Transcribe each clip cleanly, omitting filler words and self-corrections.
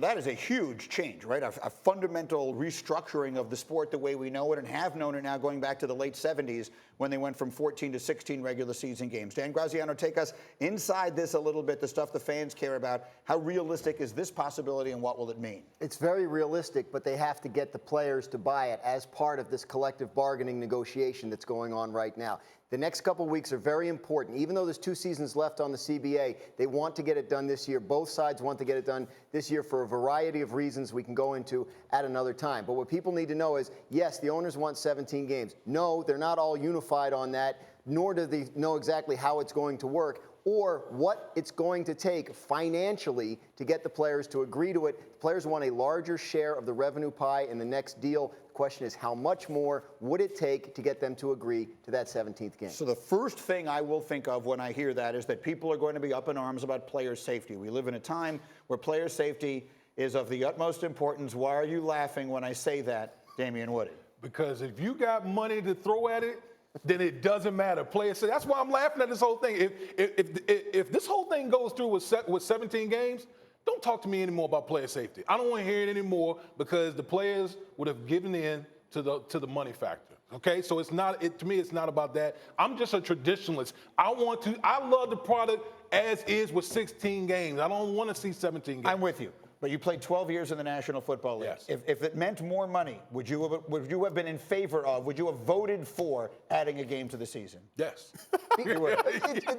That is a huge change, right? A fundamental restructuring of the sport the way we know it and have known it now going back to the late 70s when they went from 14 to 16 regular season games. Dan Graziano, take us inside this a little bit, the stuff the fans care about. How realistic is this possibility and what will it mean? It's very realistic, but they have to get the players to buy it as part of this collective bargaining negotiation that's going on right now. The next couple of weeks are very important. Even though there's 2 seasons left on the CBA, they want to get it done this year. Both sides want to get it done this year for a variety of reasons we can go into at another time. But what people need to know is, yes, the owners want 17 games. No, they're not all unified on that, nor do they know exactly how it's going to work or what it's going to take financially to get the players to agree to it. The players want a larger share of the revenue pie in the next deal. The question is, how much more would it take to get them to agree to that 17th game? So the first thing I will think of when I hear that is that people are going to be up in arms about player safety. We live in a time where player safety is of the utmost importance. Why are you laughing when I say that, Damien Woody? Because if you got money to throw at it, then it doesn't matter. Players say, that's why I'm laughing at this whole thing. If this whole thing goes through with 17 games, don't talk to me anymore about player safety. I don't want to hear it anymore because the players would have given in to the money factor. Okay, so it's not. To me, it's not about that. I'm just a traditionalist. I love the product as is with 16 games. I don't want to see 17 games. I'm with you. But you played 12 years in the National Football League. Yes. If it meant more money, would you have been in favor of, would you have voted for adding a game to the season? Yes. You would.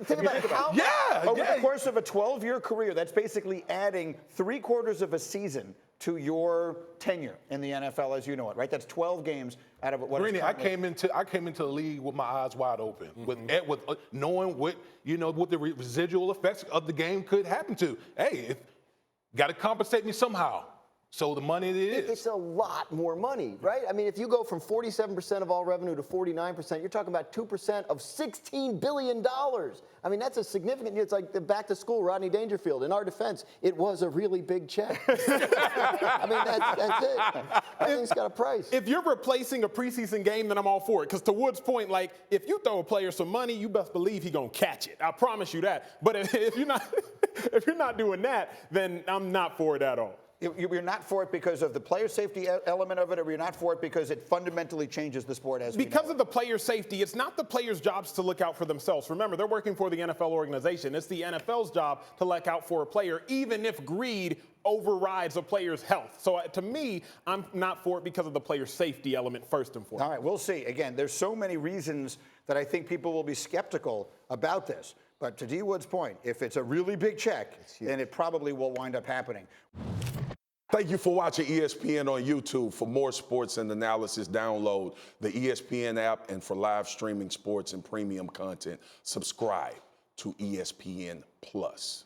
Think about how Over the course of a 12-year career, that's basically adding 3/4 of a season to your tenure in the NFL as you know it, right? That's 12 games out of what. Greeny, I came into the league with my eyes wide open, with knowing what the residual effects of the game could happen to. Hey, got to compensate me somehow. So the money it is. It's a lot more money, right? I mean, if you go from 47% of all revenue to 49%, you're talking about 2% of $16 billion. I mean, that's a significant, it's like the back to school, Rodney Dangerfield. In our defense, it was a really big check. I mean, that's it. Everything's got a price. If you're replacing a preseason game, then I'm all for it. Because to Wood's point, like, if you throw a player some money, you best believe he's going to catch it. I promise you that. But if you're not doing that, then I'm not for it at all. You're not for it because of the player safety element of it, or you're not for it because it fundamentally changes the sport as we know it? Because of the player safety, it's not the players' jobs to look out for themselves. Remember, they're working for the NFL organization. It's the NFL's job to look out for a player, even if greed overrides a player's health. So to me, I'm not for it because of the player safety element first and foremost. All right, we'll see. Again, there's so many reasons that I think people will be skeptical about this. But to D. Wood's point, if it's a really big check, then it probably will wind up happening. Thank you for watching ESPN on YouTube. For more sports and analysis, download the ESPN app, and for live streaming sports and premium content, subscribe to ESPN Plus.